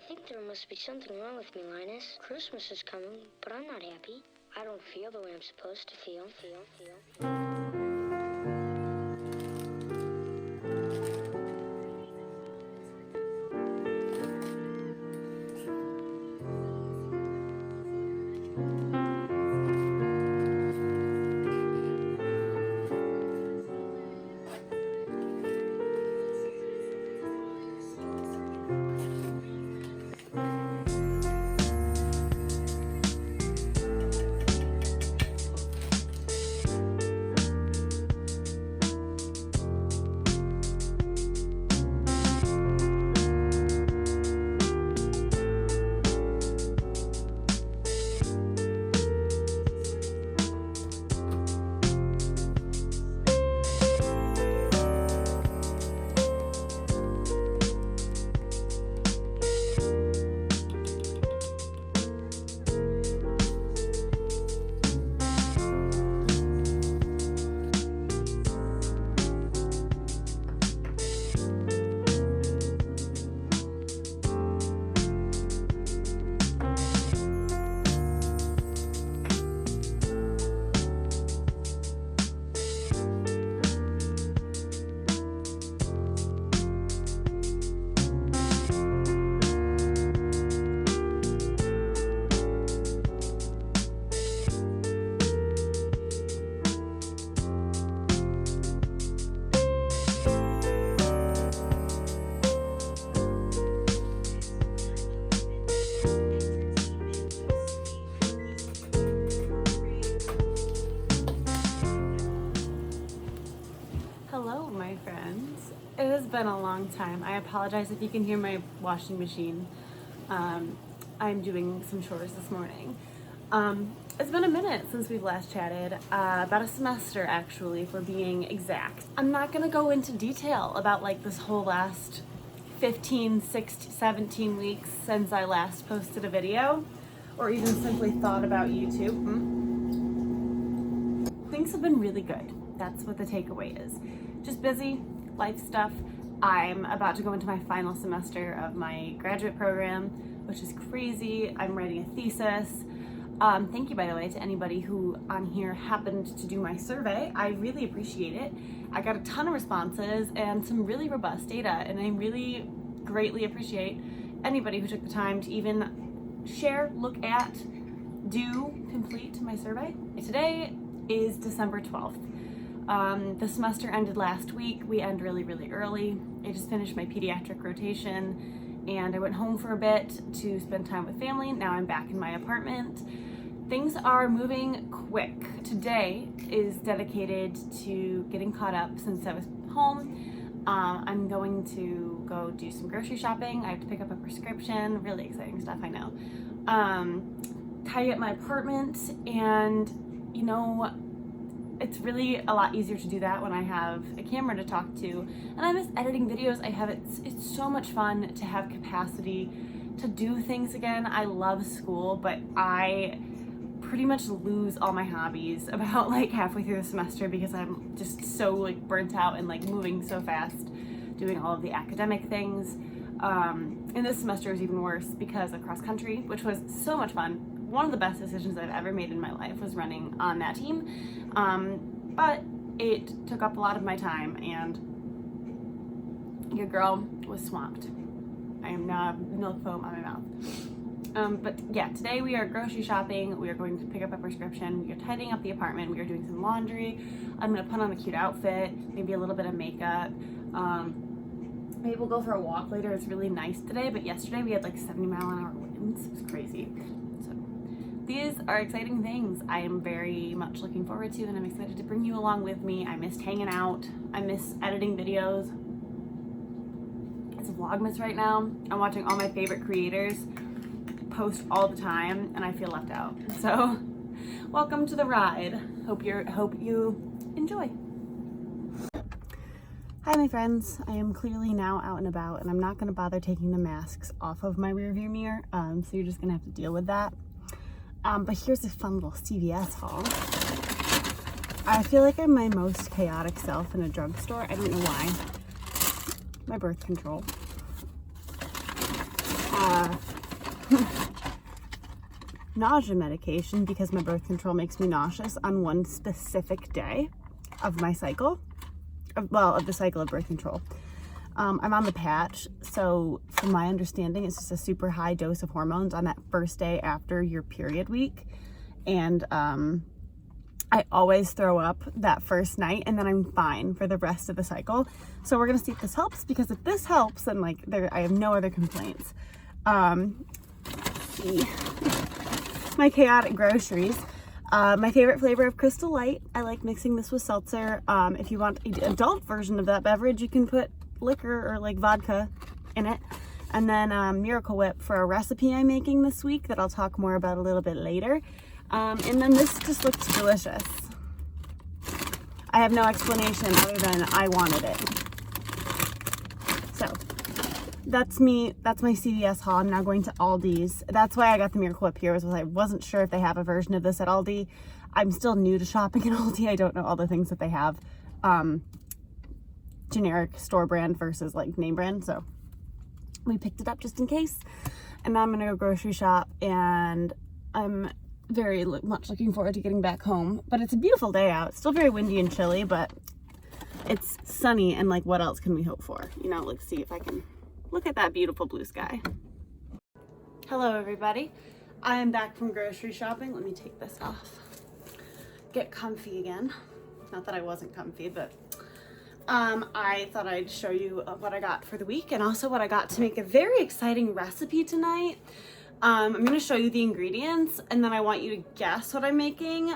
think there must be something wrong with me, Linus. Christmas is coming, but I'm not happy. I don't feel the way I'm supposed to feel. Hello, my friends. It has been a long time. I apologize if you can hear my washing machine. I'm doing some chores this morning. It's been a minute since we've last chatted, about a semester actually, if we're being exact. I'm not gonna go into detail about like this whole last 15, 16, 17 weeks since I last posted a video, or even simply thought about YouTube. Things have been really good. That's what the takeaway is. Just busy, life stuff. I'm about to go into my final semester of my graduate program, which is crazy. I'm writing a thesis. Thank you, by the way, to anybody who on here happened to do my survey. I really appreciate it. I got a ton of responses and some really robust data, and I really greatly appreciate anybody who took the time to even share, look at, complete my survey. Today is December 12th. The semester ended last week. We end really, really early. I just finished my pediatric rotation and I went home for a bit to spend time with family. Now I'm back in my apartment. Things are moving quick. Today is dedicated to getting caught up since I was home. I'm going to go do some grocery shopping. I have to pick up a prescription. Really exciting stuff, I know. Tidy up my apartment, and you know, it's really a lot easier to do that when I have a camera to talk to, and I miss editing videos. It's so much fun to have capacity to do things again. I love school, but I pretty much lose all my hobbies about like halfway through the semester because I'm just so like burnt out and like moving so fast doing all of the academic things. And this semester is even worse because of cross country, which was so much fun. One of the best decisions I've ever made in my life was running on that team. But it took up a lot of my time and your girl was swamped. I am now milk foam on my mouth. But yeah, today we are grocery shopping. We are going to pick up a prescription. We are tidying up the apartment. We are doing some laundry. I'm gonna put on a cute outfit, maybe a little bit of makeup. Maybe we'll go for a walk later. It's really nice today, but yesterday we had like 70-mile-an-hour winds. It was crazy. These are exciting things I am very much looking forward to, and I'm excited to bring you along with me. I missed hanging out. I miss editing videos. It's Vlogmas right now. I'm watching all my favorite creators post all the time, and I feel left out. So, welcome to the ride. Hope you enjoy. Hi, my friends. I am clearly now out and about, and I'm not going to bother taking the masks off of my rearview mirror, so you're just going to have to deal with that. But here's a fun little Cvs haul. I feel like I'm my most chaotic self in a drugstore. I don't know why. My birth control. nausea medication because my birth control makes me nauseous on one specific day of my cycle, of the cycle of birth control. I'm on the patch, so from my understanding, it's just a super high dose of hormones on that first day after your period week. And I always throw up that first night, and then I'm fine for the rest of the cycle. So we're gonna see if this helps, because if this helps, then like I have no other complaints. Let's see. My chaotic groceries. My favorite flavor of Crystal Light. I like mixing this with seltzer. If you want an adult version of that beverage, you can put liquor or like vodka in it. And then Miracle Whip for a recipe I'm making this week that I'll talk more about a little bit later. And then this just looks delicious. I have no explanation other than I wanted it. So that's me. That's my CVS haul. I'm now going to Aldi's. That's why I got the Miracle Whip here, was I wasn't sure if they have a version of this at Aldi. I'm still new to shopping at Aldi. I don't know all the things that they have. Generic store brand versus like name brand. So we picked it up just in case. And now I'm gonna go grocery shop, and I'm very much looking forward to getting back home. But it's a beautiful day out. It's still very windy and chilly, but it's sunny, and like what else can we hope for? You know, let's see if I can look at that beautiful blue sky. Hello everybody. I am back from grocery shopping. Let me take this off. Get comfy again. Not that I wasn't comfy, but I thought I'd show you what I got for the week, and also what I got to make a very exciting recipe tonight. I'm going to show you the ingredients, and then I want you to guess what I'm making,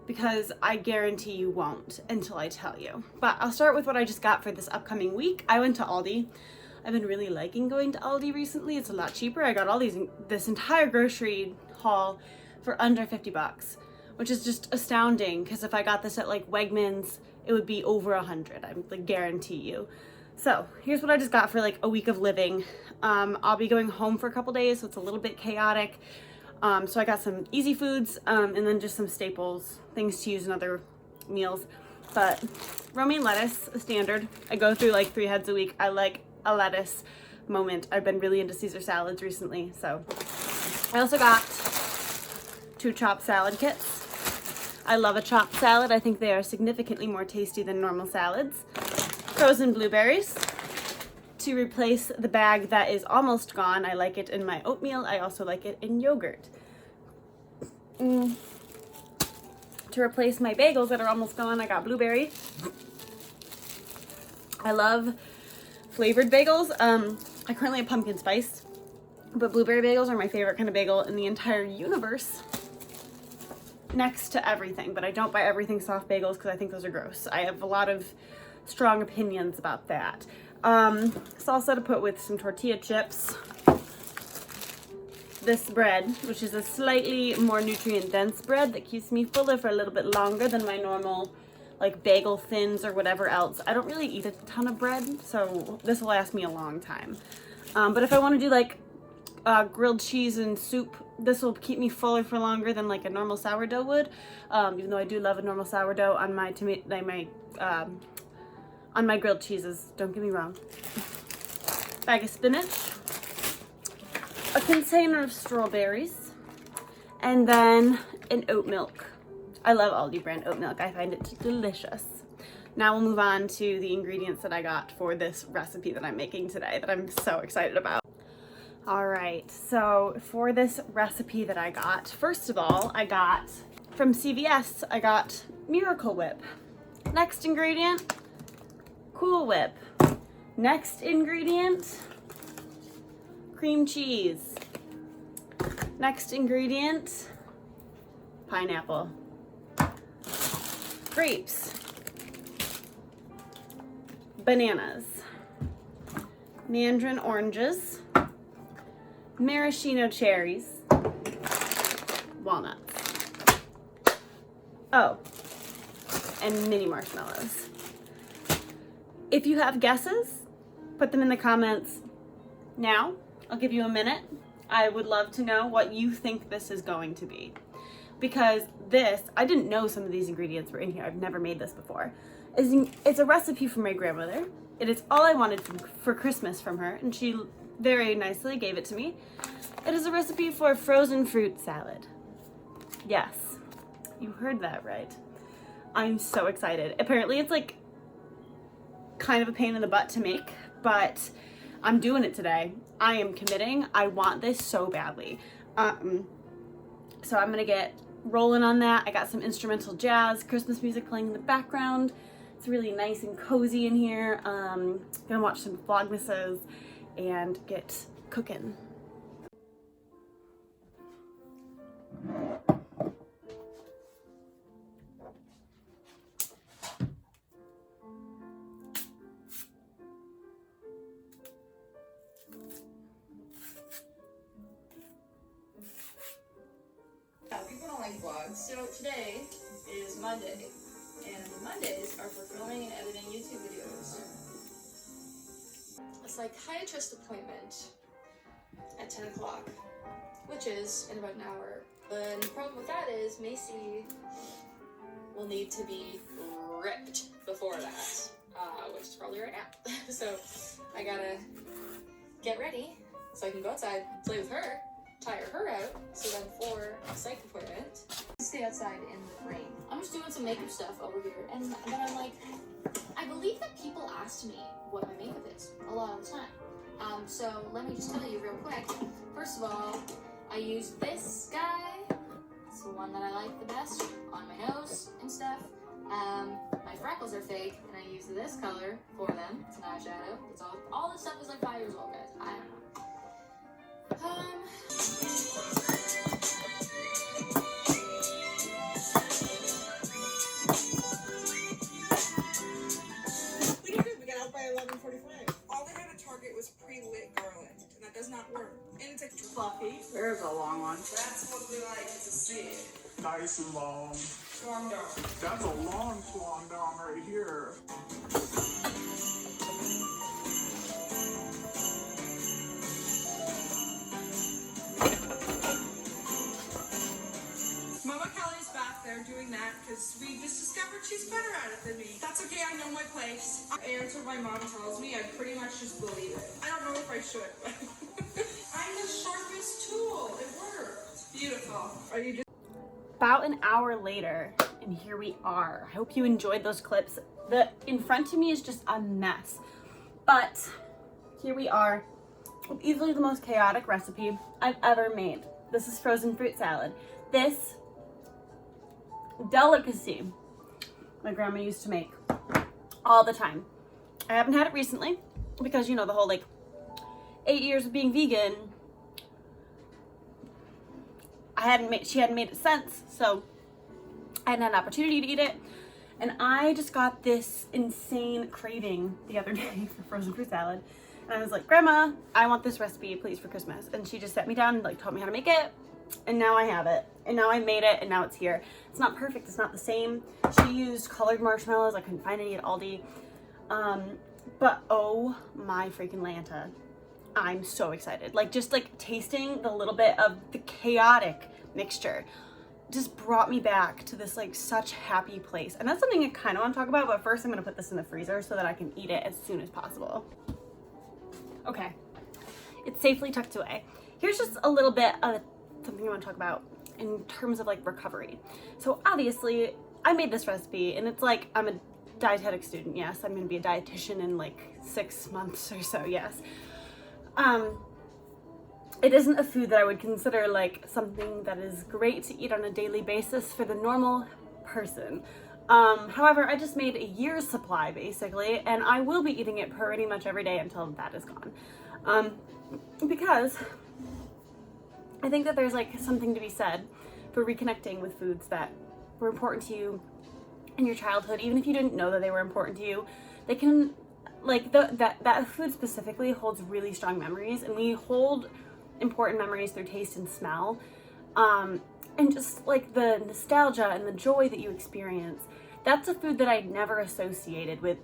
because I guarantee you won't until I tell you. But I'll start with what I just got for this upcoming week. I went to Aldi. I've been really liking going to Aldi recently. It's a lot cheaper. I got all this entire grocery haul for under 50 bucks. Which is just astounding, because if I got this at like Wegmans, it would be over 100, I like guarantee you. So here's what I just got for like a week of living. I'll be going home for a couple days, so it's a little bit chaotic. So I got some easy foods, and then just some staples, things to use in other meals. But romaine lettuce, a standard. I go through like 3 heads a week. I like a lettuce moment. I've been really into Caesar salads recently. So I also got 2 chopped salad kits. I love a chopped salad. I think they are significantly more tasty than normal salads. Frozen blueberries to replace the bag that is almost gone. I like it in my oatmeal. I also like it in yogurt. To replace my bagels that are almost gone, I got blueberry. I love flavored bagels. I currently have pumpkin spice, but blueberry bagels are my favorite kind of bagel in the entire universe. Next to everything, but I don't buy everything soft bagels because I think those are gross. I have a lot of strong opinions about that. Salsa to put with some tortilla chips. This bread, which is a slightly more nutrient dense bread that keeps me fuller for a little bit longer than my normal like bagel thins or whatever else. I don't really eat a ton of bread, so this will last me a long time. But if I want to do like grilled cheese and soup, this will keep me fuller for longer than like a normal sourdough would, even though I do love a normal sourdough on my on my grilled cheeses, don't get me wrong. Bag of spinach, a container of strawberries, and then an oat milk. I love Aldi brand oat milk. I find it delicious. Now we'll move on to the ingredients that I got for this recipe that I'm making today that I'm so excited about. All right, so for this recipe that I got, first of all, I got from CVS, I got Miracle Whip. Next ingredient, Cool Whip. Next ingredient, cream cheese. Next ingredient, pineapple. Grapes. Bananas. Mandarin oranges. Maraschino cherries, walnuts. Oh, and mini marshmallows. If you have guesses, put them in the comments now. I'll give you a minute. I would love to know what you think this is going to be. Because this, I didn't know some of these ingredients were in here. I've never made this before. It's a recipe from my grandmother. It is all I wanted for Christmas from her, and she very nicely gave it to me. It is a recipe for frozen fruit salad. Yes, you heard that right. I'm so excited. Apparently it's like kind of a pain in the butt to make, but I'm doing it today. I am committing. I want this so badly. So I'm gonna get rolling on that. I got some instrumental jazz, Christmas music playing in the background. It's really nice and cozy in here. Gonna watch some Vlogmases and get cooking. People don't like vlogs, so today is Monday, and Mondays are for filming and editing YouTube videos. A psychiatrist appointment at 10 o'clock, which is in about an hour. And the problem with that is Macy will need to be ripped before that, which is probably right now. So I gotta get ready so I can go outside, play with her, tire her out, so then for a psych appointment, stay outside in the rain. I'm just doing some makeup stuff over here, and then I'm like, I believe that people ask me what my makeup is a lot of the time. So let me just tell you real quick. First of all, I use this guy. It's the one that I like the best on my nose and stuff. My freckles are fake, and I use this color for them. It's an eyeshadow. It's all this stuff is like 5 years old, guys. I don't know. We did good. We got out by 11:45. All they had at Target was pre-lit garland, and that does not work. And it's like fluffy. There's a long one. That's what we like to see. Nice and long. Swan dog. That's a long swan dong right here. Mama Kelly's back there doing that because we just discovered she's better at it than me. That's okay, I know my place. And it's what my mom tells me. I pretty much just believe it. I don't know if I should, but I'm the sharpest tool. It worked. Beautiful. Are you just About an hour later, and here we are. I hope you enjoyed those clips. The in front of me is just a mess, but here we are with easily the most chaotic recipe I've ever made. This is frozen fruit salad. This delicacy my grandma used to make all the time. I haven't had it recently because, you know, the whole like 8 years of being vegan, she hadn't made it since, so I hadn't had an opportunity to eat it. And I just got this insane craving the other day for frozen fruit salad. And I was like, Grandma, I want this recipe, please, for Christmas. And she just sat me down and like taught me how to make it. And now I have it. And now I made it, and now it's here. It's not perfect, it's not the same. She used colored marshmallows. I couldn't find any at Aldi. But oh my freaking Lanta. I'm so excited. Like, just like tasting the little bit of the chaotic mixture just brought me back to this like such happy place. And that's something I kind of want to talk about, but first I'm gonna put this in the freezer so that I can eat it as soon as possible. Okay, it's safely tucked away. Here's just a little bit of something I want to talk about in terms of like recovery. So obviously I made this recipe, and it's like, I'm a dietetic student. Yes, I'm gonna be a dietitian in like 6 months or so. Yes. It isn't a food that I would consider like something that is great to eat on a daily basis for the normal person. However, I just made a year's supply basically, and I will be eating it pretty much every day until that is gone. Because I think that there's like something to be said for reconnecting with foods that were important to you in your childhood. Even if you didn't know that they were important to you, they can, like, that food specifically holds really strong memories, and we hold important memories through taste and smell, and just like the nostalgia and the joy that you experience. That's a food that I never associated with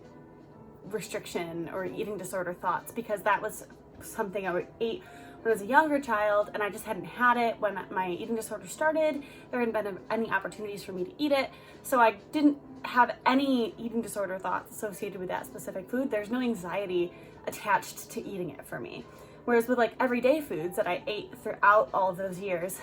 restriction or eating disorder thoughts, because that was something I would eat when I was a younger child and I just hadn't had it when my eating disorder started. There hadn't been any opportunities for me to eat it. So I didn't have any eating disorder thoughts associated with that specific food. There's no anxiety attached to eating it for me. Whereas with like everyday foods that I ate throughout all of those years,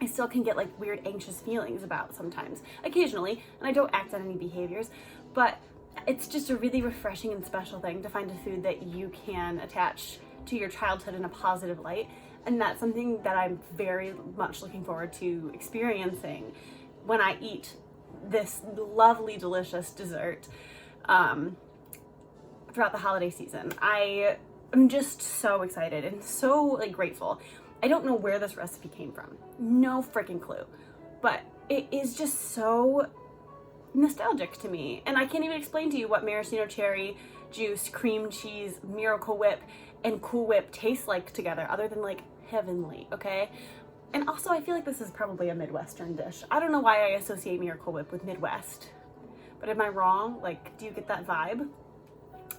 I still can get like weird anxious feelings about sometimes, occasionally, and I don't act on any behaviors, but it's just a really refreshing and special thing to find a food that you can attach to your childhood in a positive light. And that's something that I'm very much looking forward to experiencing when I eat this lovely, delicious dessert throughout the holiday season. I am just so excited and so like grateful. I don't know where this recipe came from. No freaking clue. But it is just so nostalgic to me. And I can't even explain to you what maraschino cherry juice, cream cheese, Miracle Whip, and Cool Whip taste like together, other than like heavenly, okay? And also I feel like this is probably a Midwestern dish. I don't know why I associate Miracle Whip with Midwest, but am I wrong? Like, do you get that vibe?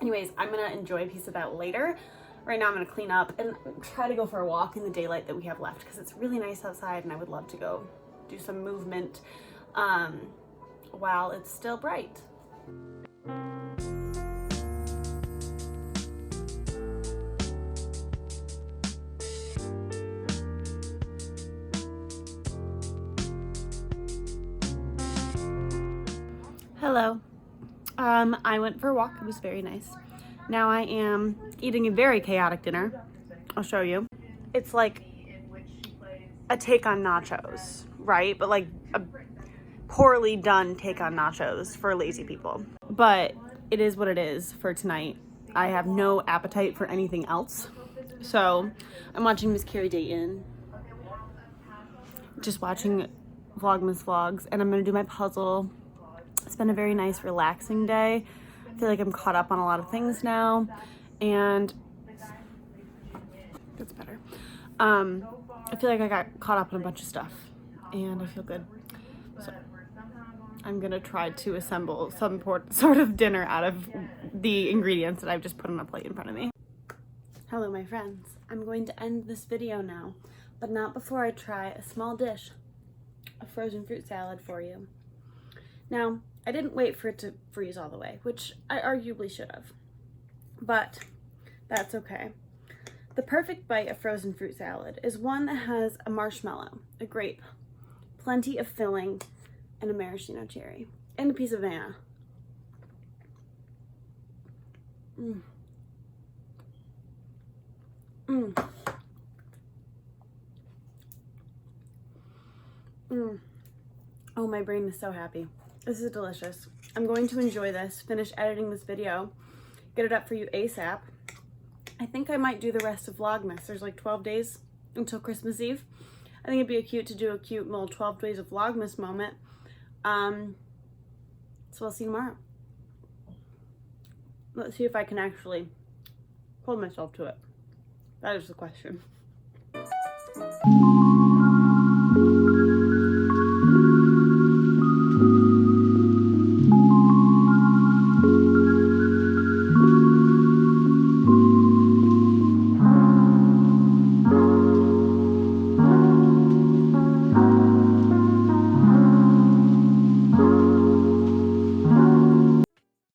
Anyways, I'm gonna enjoy a piece of that later. Right now I'm gonna clean up and try to go for a walk in the daylight that we have left because it's really nice outside and I would love to go do some movement while it's still bright. Hello. I went for a walk. It was very nice. Now I am eating a very chaotic dinner. I'll show you. It's like a take on nachos, right? But like a poorly done take on nachos for lazy people. But it is what it is for tonight. I have no appetite for anything else. So I'm watching Miss Carrie Dayton. Just watching Vlogmas vlogs. And I'm going to do my puzzle. It's been a very nice, relaxing day. I feel like I'm caught up on a lot of things now, and that's better. I feel like I got caught up on a bunch of stuff, and I feel good. So I'm gonna try to assemble some sort of dinner out of the ingredients that I've just put on a plate in front of me. Hello, my friends. I'm going to end this video now, but not before I try a small dish, a frozen fruit salad for you. Now, I didn't wait for it to freeze all the way, which I arguably should have, but that's okay. The perfect bite of frozen fruit salad is one that has a marshmallow, a grape, plenty of filling, and a maraschino cherry, and a piece of banana. Mm. Mm. Mm. Oh, my brain is so happy. This is delicious. I'm going to enjoy this, finish editing this video, get it up for you ASAP. I think I might do the rest of Vlogmas. There's like 12 days until Christmas Eve. I think it'd be cute to do a cute little 12 days of Vlogmas moment. So I'll see you tomorrow. Let's see if I can actually hold myself to it. That is the question.